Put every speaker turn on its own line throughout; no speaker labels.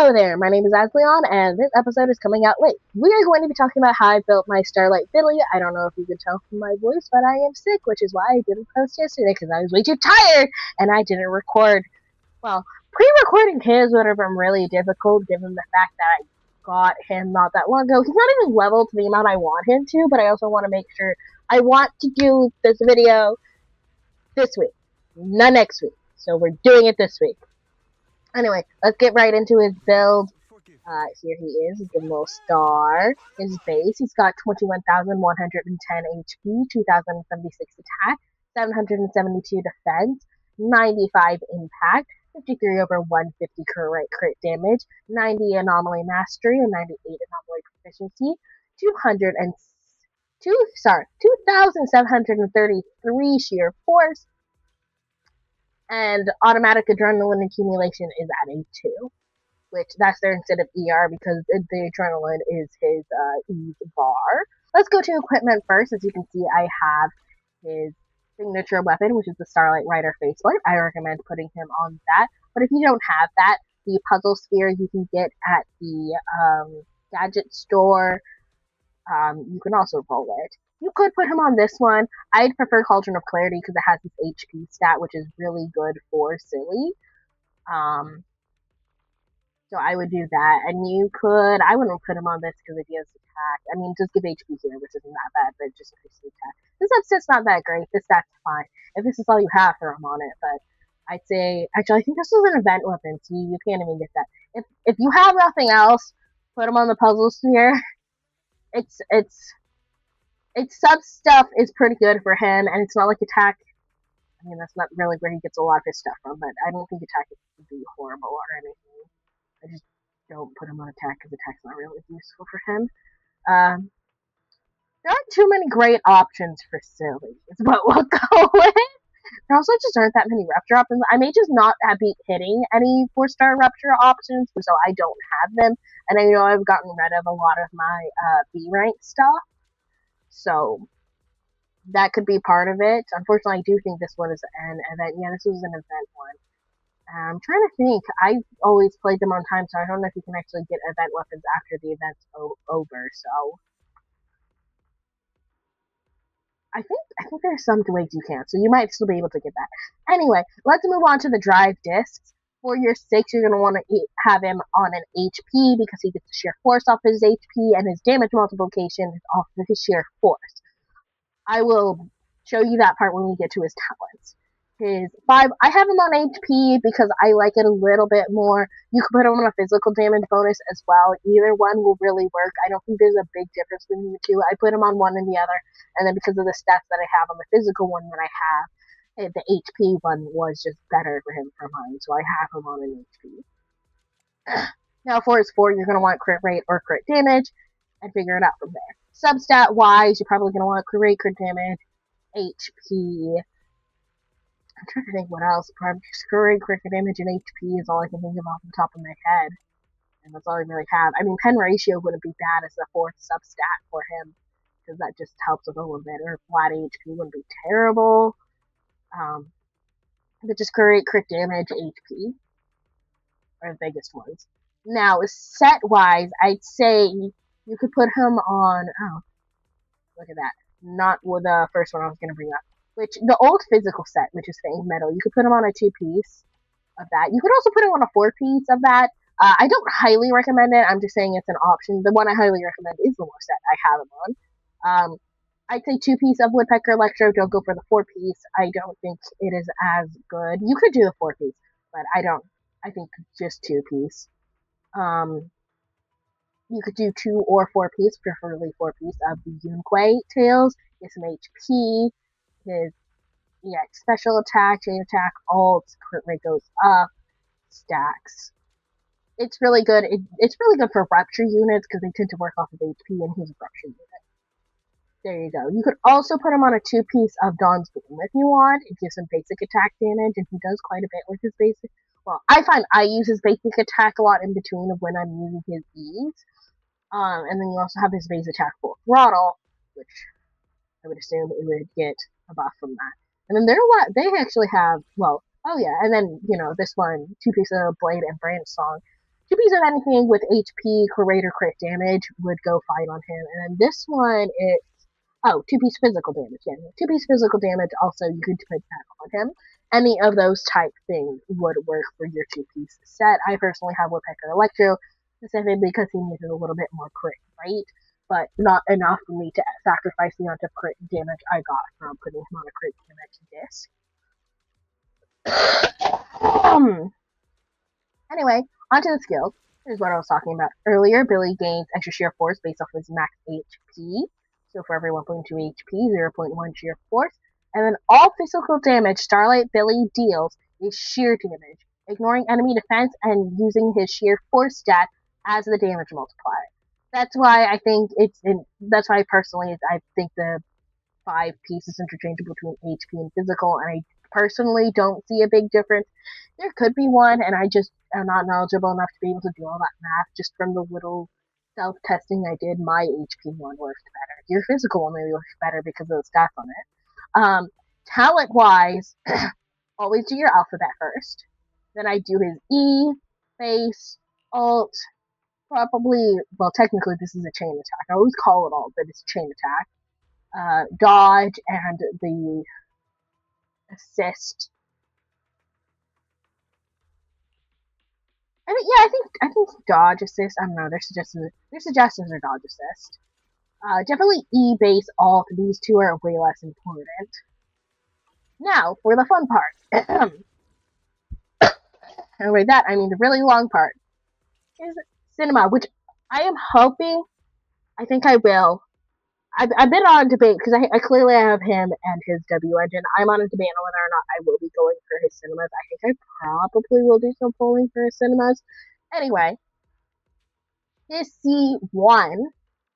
Hello there, my name is Asleon, and this episode is coming out late. We are going to be talking about how I built my Starlight fiddly. I don't know if you can tell from my voice, but I am sick, which is why I didn't post yesterday, because I was way too tired, and I didn't record. Well, pre-recording his would have been really difficult, given the fact that I got him not that long ago. He's not even leveled to the amount I want him to, but I also want to make sure I want to do this video this week, not next week. So we're doing it this week. Anyway, let's get right into his build. Here he is, the little star. His base, he's got 21,110 HP, 2,076 attack, 772 defense, 95 impact, 53 over 150 crit damage, 90 anomaly mastery, and 98 anomaly proficiency, 2,733 sheer force, and automatic adrenaline accumulation is at a 2. Which that's there instead of ER because the adrenaline is his E bar. Let's go to equipment first. As you can see, I have his signature weapon, which is the Starlight Rider faceplate. I recommend putting him on that. But if you don't have that, the puzzle sphere you can get at the gadget store. You can also roll it. You could put him on this one. I'd prefer Cauldron of Clarity because it has this HP stat, which is really good for Silly. So I would do that, and I wouldn't put him on this because it gives attack. I mean, just give HP here, which isn't that bad, but just increase the attack. This stat's not that great. This stat's fine. If this is all you have, throw him on it, but I'd say, actually, I think this was an event weapon, so you can't even get that. If you have nothing else, put him on the puzzle sphere. Its sub stuff is pretty good for him, and it's not like attack. I mean, that's not really where he gets a lot of his stuff from, but I don't think attack would be horrible or anything. I just don't put him on attack because attack's not really useful for him. There aren't too many great options for Silly, is what we'll go with. There also just aren't that many Rupture options. I may just not be hitting any 4-star Rupture options, so I don't have them. And I know I've gotten rid of a lot of my B rank stuff, so that could be part of it. Unfortunately, I do think this one is an event. Yeah, this was an event one. I'm trying to think. I always played them on time, so I don't know if you can actually get event weapons after the event's over. So I think there's some ways you can. So you might still be able to get that. Anyway, let's move on to the drive discs. For your 6, you're going to want to have him on an HP because he gets the sheer force off his HP, and his damage multiplication is off of his sheer force. I will show you that part when we get to his talents. His 5, I have him on HP because I like it a little bit more. You can put him on a physical damage bonus as well. Either one will really work. I don't think there's a big difference between the two. I put him on one and the other, and then because of the stats that I have on the physical one that I have, the HP one was just better for him for mine, so I have him on an HP. Now for his 4, you're going to want crit rate or crit damage, and figure it out from there. Substat wise, you're probably going to want crit rate, crit damage, HP. I'm trying to think what else. Probably crit rate, crit damage, and HP is all I can think of off the top of my head. And that's all I really have. I mean, pen ratio wouldn't be bad as the 4th substat for him, because that just helps with a little bit. Or flat HP wouldn't be terrible. But just crit rate, crit damage, HP are the biggest ones. Now, set-wise, I'd say you could put him on... Oh, look at that. Not with the first one I was going to bring up. Which, the old physical set, which is Fang Metal, you could put him on a 2-piece of that. You could also put him on a 4-piece of that. I don't highly recommend it. I'm just saying it's an option. The one I highly recommend is the more set I have him on. I'd say 2-piece of Woodpecker Electro. Don't go for the 4-piece. I don't think it is as good. You could do the 4-piece, but I don't. I think just 2-piece. You could do 2 or 4-piece, preferably 4-piece of the Yunquei tails. Get some HP. His special attack, chain attack, ults, crit rate goes up, stacks. It's really good. It's really good for Rupture units because they tend to work off of HP, and he's a Rupture unit. There you go. You could also put him on a 2-piece of Dawn's Boom if you want. It gives him basic attack damage, and he does quite a bit with his basic. Well, I find I use his basic attack a lot in between of when I'm using his E's. And then you also have his base attack full throttle, which I would assume it would get a buff from that. And then they actually have, well, oh yeah, and then, this one, 2-piece of Blade and Branch Song. 2Ps of anything with HP, crit, or crit damage would go fine on him. And then this one is, oh, 2-piece physical damage. Yeah, 2-piece physical damage, also you could put that on him. Any of those type things would work for your 2-piece set. I personally have Woodpecker Electro, specifically because he needs a little bit more crit, right? But not enough for me to sacrifice the amount of crit damage I got from putting him on a crit damage disc. Anyway, onto the skills. Here's what I was talking about earlier. Billy gains extra sheer force based off his max HP. So for every 1.2 HP, 0.1 sheer force. And then all physical damage Starlight Billy deals is sheer damage, ignoring enemy defense and using his sheer force stat as the damage multiplier. That's why I think that's why personally I think the 5 pieces interchangeable between HP and physical, and I personally don't see a big difference. There could be one, and I just am not knowledgeable enough to be able to do all that math. Just from the little self-testing I did, my HP one worked better. Your physical one maybe works better because of the stats on it. Talent-wise, always do your alphabet first. Then I do his E, base, alt, probably, well, technically this is a chain attack. I always call it alt, but it's a chain attack. Dodge and the assist. I think dodge assist. I don't know. Their suggestions are dodge assist. Definitely E base alt. These two are way less important. Now for the fun part. And with that, I mean the really long part is cinema, which I am hoping. I think I will. I've been on a debate because I clearly have him and his W engine. I'm on a debate on whether or not I will be going for his cinemas. I think I probably will do some polling for his cinemas. Anyway, his C1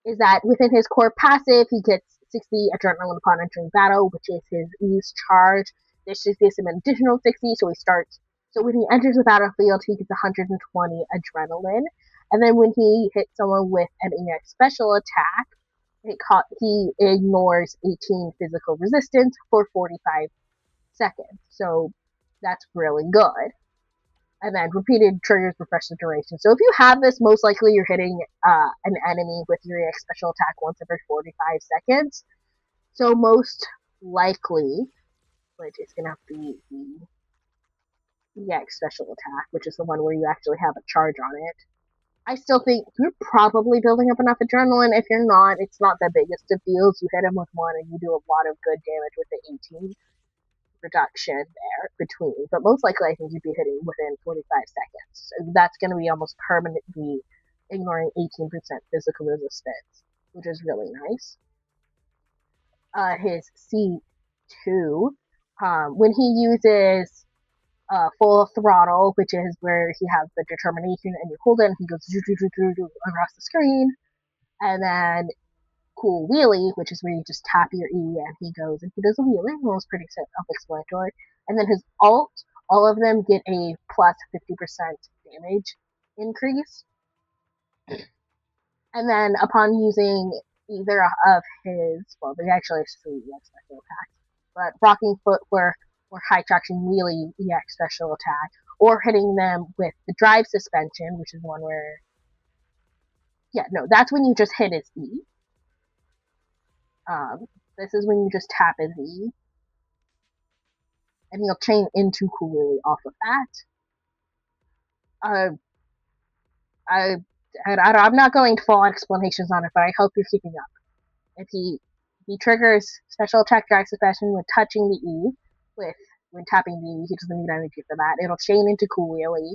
is that within his core passive, he gets 60 adrenaline upon entering battle, which is his E's charge. This just gives him an additional 60, so he starts. So when he enters the battlefield, he gets 120 adrenaline. And then when he hits someone with an EX special attack, he ignores 18 physical resistance for 45 seconds. So that's really good. And then repeated triggers refresh the duration. So if you have this, most likely you're hitting an enemy with your EX special attack once every 45 seconds. So most likely, which is going to have to be the EX special attack, which is the one where you actually have a charge on it. I still think you're probably building up enough adrenaline. If you're not, it's not the biggest of deals. You hit him with one and you do a lot of good damage with the 18 reduction there between. But most likely I think you'd be hitting within 45 seconds. So that's going to be almost permanently ignoring 18% physical resistance, which is really nice. His C2, when he uses full throttle, which is where he has the determination and you hold it and he goes across the screen. And then cool wheelie, which is where you just tap your E and he goes and he does a wheelie. It was pretty self-explanatory. And then his alt, all of them get a plus 50% damage increase. And then upon using either of his, well, they actually have 3 special attacks, but rocking footwork or high traction wheelie EX special attack, or hitting them with the drive suspension, which is one where, that's when you just hit his E. This is when you just tap his E, and he'll chain into cool wheelie off of that. I'm not going to full explanations on it, but I hope you're keeping up. If he triggers special attack drive suspension with touching the E, when tapping the E, he doesn't need energy for that. It'll chain into cool wheelie.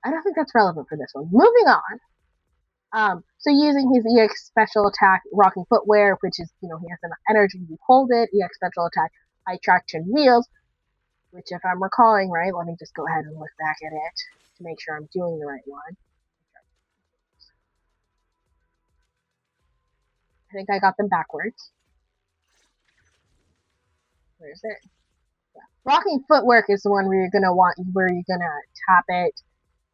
I don't think that's relevant for this one. Moving on. So using his EX special attack, rocking footwear, which is, he has enough energy, you hold it. EX special attack, high traction wheels, which if I'm recalling right, let me just go ahead and look back at it to make sure I'm doing the right one. I think I got them backwards. Where is it? Yeah. Rocking footwork is the one where you're gonna tap it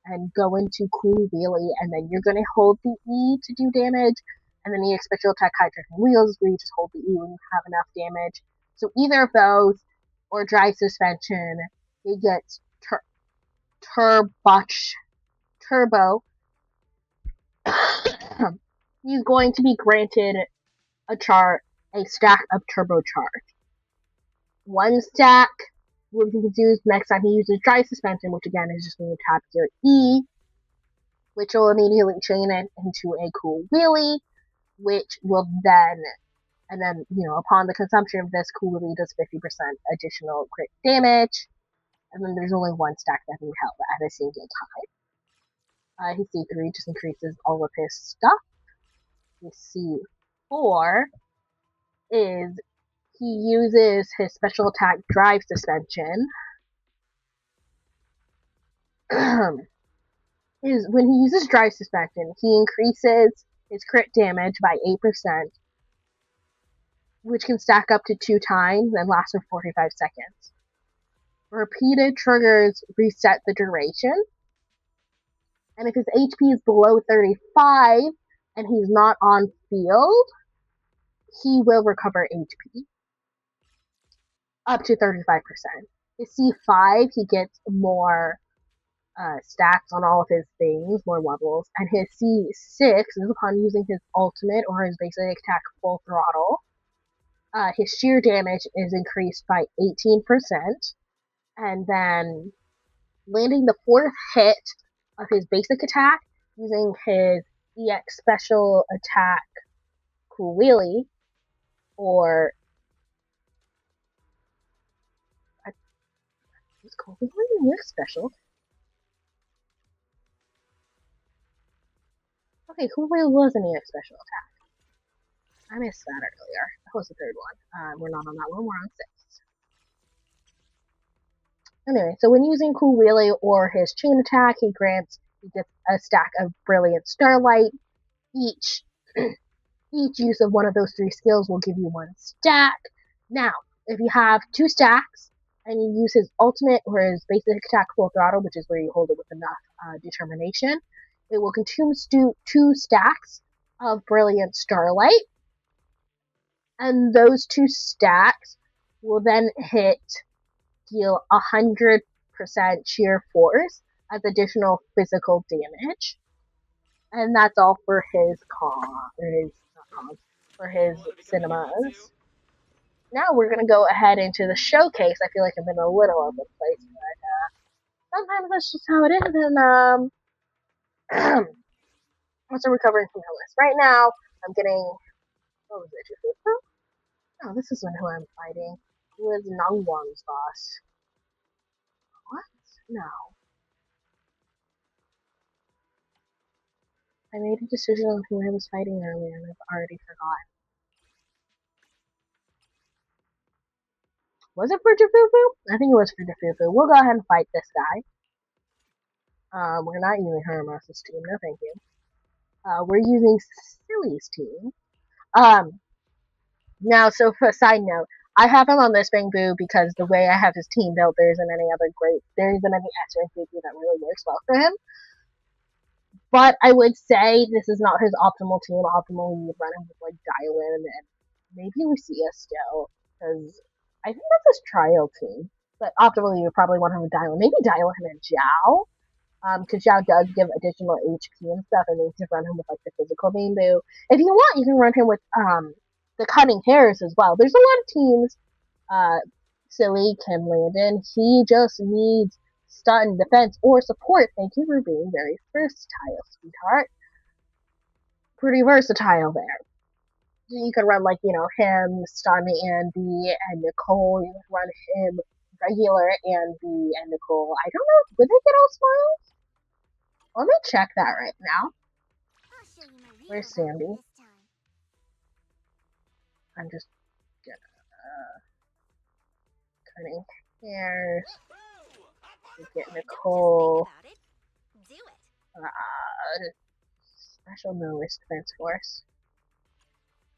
and go into cool wheelie, and then you're gonna hold the E to do damage, and then the special attack high traction wheels where you just hold the E when you have enough damage. So either of those or drive suspension, it gets Turbo, he's going to be granted a stack of Turbo Charge. One stack will be used next time he uses Dry Suspension, which again is just going to tap your E, which will immediately chain it into a Cool Wheelie, which will then, upon the consumption of this, Cool Wheelie does 50% additional crit damage, and then there's only one stack that can be held at a single time. His C3 just increases all of his stuff. His C4 is he uses his special attack Drive Suspension. When he uses Drive Suspension, he increases his crit damage by 8%, which can stack up to 2 times and last for 45 seconds. Repeated triggers reset the duration, and if his HP is below 35 and he's not on field, he will recover HP up to 35%. His C5, he gets more stacks on all of his things, more levels, and his C6 is upon using his ultimate or his basic attack full throttle. His sheer damage is increased by 18%, and then landing the 4th hit of his basic attack using his EX special attack Cool Wheelie, or was Cool Wheelie an EX special? Okay, Cool Wheelie was an EX special attack. I missed that earlier. That was the 3rd one. We're not on that one, we're on 6. Anyway, so when using Cool Wheelie or his chain attack, he gets a stack of Brilliant Starlight. Each use of one of those 3 skills will give you 1 stack. Now, if you have 2 stacks and you use his ultimate or his basic attack full throttle, which is where you hold it with enough determination, it will consume 2 stacks of Brilliant Starlight, and those 2 stacks will then deal 100% sheer force as additional physical damage. And that's all for his cinemas. Now we're going to go ahead into the showcase. I feel like I'm in a little of a place, but sometimes that's just how it is. And once I'm recovering from illness. Right now, I'm getting, what was it? No, this isn't who I'm fighting. Who is Nangwang's boss? What? No. I made a decision on who I was fighting earlier, and I've already forgotten. Was it for Jafufu? I think it was for Jafufu. We'll go ahead and fight this guy. We're not using Haramosa's team, no thank you. We're using Silly's team. Now, so for a side note, I have him on this Bangbu because the way I have his team built, there isn't any S-rank BB that really works well for him. But I would say this is not his optimal team. Optimally, you would run him with like Dylan and maybe Lucia still, because I think that's his trial team. But optimally, you would probably want him with Dylan. Maybe Dylan and Zhao, because Zhao does give additional HP and stuff, and then you can run him with like the physical Bamboo. If you want, you can run him with the Cutting Hairs as well. There's a lot of teams Silly can land in. He just needs stun, defense, or support. Thank you for being very versatile, sweetheart. Pretty versatile there. You could run like, him, Stun, Andy, and Nicole. You could run him regular Andy and Nicole. I don't know, would they get all smiles? Let me check that right now. Where's Sandy? I'm just gonna Cutting Hairs. Get Nicole. Special Noise Defense Force.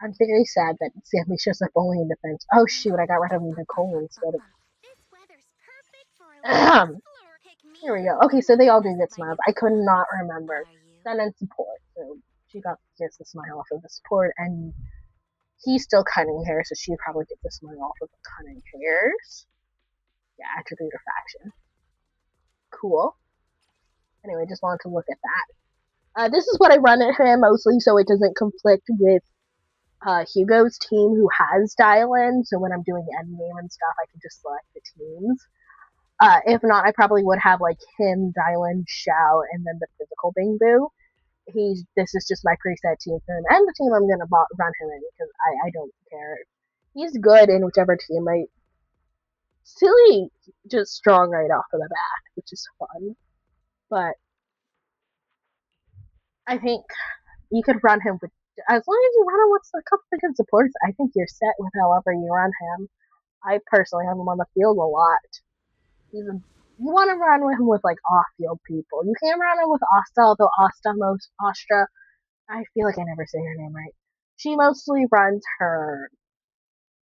I'm very sad that Sammy shows up only in defense. Oh shoot, I got rid of Nicole instead of... Here we go. Okay, so they all do get smiles. I could not remember. Stun and support. So she gets the smile off of the support, and he's still Cutting Hair, so she probably gets the smile off of the Cutting Hairs. Yeah, attribute or faction. Cool. Anyway, just wanted to look at that. This is what I run at him mostly so it doesn't conflict with Hugo's team who has dial-in, so when I'm doing endgame and stuff, I can just select the teams. If not, I probably would have like him, dial-in, Shao, and then the physical Bingbu. This is just my preset team for him, and the team I'm gonna run him in because I don't care. He's good in whichever team. Silly, just strong right off of the bat, which is fun. But I think you could run him with as long as you run him with a couple of good supports. I think you're set with however you run him. I personally have him on the field a lot. You want to run with him with like off-field people. You can't run him with Asta, although Astra. I feel like I never say her name right. She mostly runs her.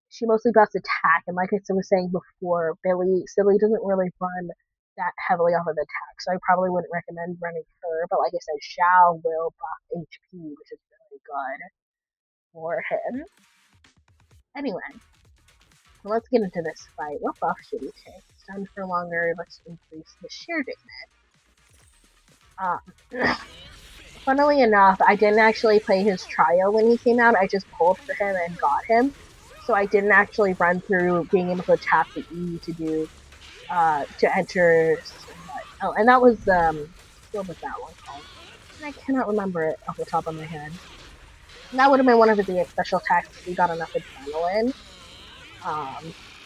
She mostly does attack, and like I was saying before, Silly doesn't really run that heavily off of attack, so I probably wouldn't recommend running her. But like I said, Shao will buff HP, which is really good for him. Anyway, let's get into this fight. What buff should he take? Stun for longer. Let's increase his sheer damage. Funnily enough, I didn't actually play his trial when he came out. I just pulled for him and got him. So I didn't actually run through being able to tap the E to do to enter. Oh, and that was what was that one called? I cannot remember it off the top of my head. And that would have been one of the special attacks if we got enough adrenaline.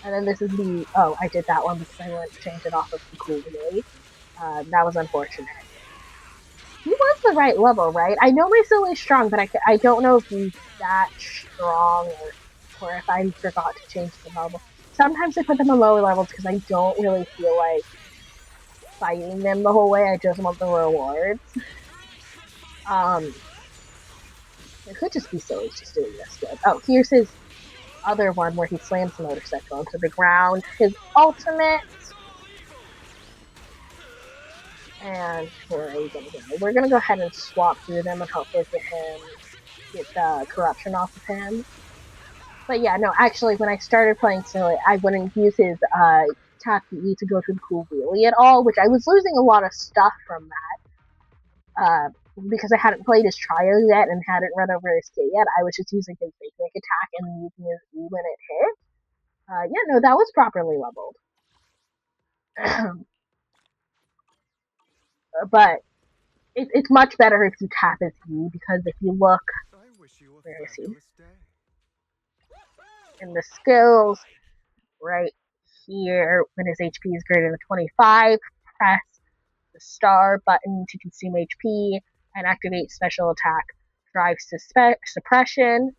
And then this is the I did that one because I went to change it off of the cool really. That was unfortunate. He was the right level, right? I know my Silly's strong, but I don't know if he's that strong or if I forgot to change the level. Sometimes I put them on lower levels because I don't really feel like fighting them the whole way. I just want the rewards. It could just be Silly just doing this good. Oh, here's his other one where he slams the motorcycle into the ground. His ultimate. And where are we gonna go? We're gonna go ahead and swap through them and hopefully get the corruption off of him. But yeah, no, actually, when I started playing Silly, I wouldn't use his tap E to go through the cool wheelie at all, which I was losing a lot of stuff from that. Because I hadn't played his trio yet and hadn't run over his kit yet, I was just using his fake attack and using his E when it hit. Yeah, no, that was properly leveled. But it's much better if you tap his E, because if you look, where is he? In the skills, right here, when his HP is greater than 25, press the star button to consume HP and activate special attack. Drives suppression.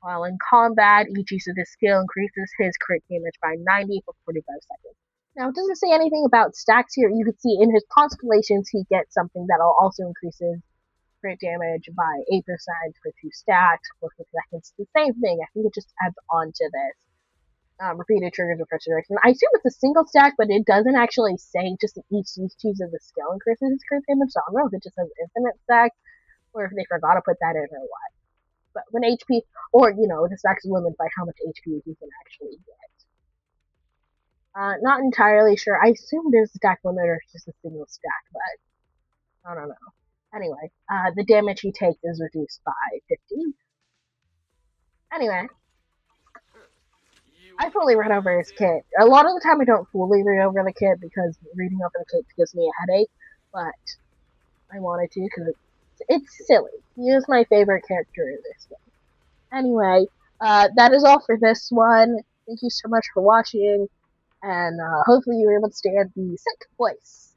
While in combat, each use of this skill increases his crit damage by 90 for 45 seconds. Now, it doesn't say anything about stacks here. You can see in his constellations, he gets something that also increases crit damage by 8% for 2 stacks for 50 seconds. The same thing. I think it just adds on to this. Repeated triggers of frustration. I assume it's a single stack, but it doesn't actually say just each use of the skill increases his crit damage, so I don't know if it just says infinite stacks or if they forgot to put that in or what. But when HP, or the stacks is limited by how much HP he can actually get. Not entirely sure. I assume there's a stack limit or it's just a single stack, but I don't know. Anyway, the damage he takes is reduced by 50. Anyway, I fully read over his kit. A lot of the time I don't fully read over the kit because reading over the kit gives me a headache, but I wanted to because it's silly. He is my favorite character in this game. Anyway, that is all for this one. Thank you so much for watching, and hopefully you were able to stay at the second place.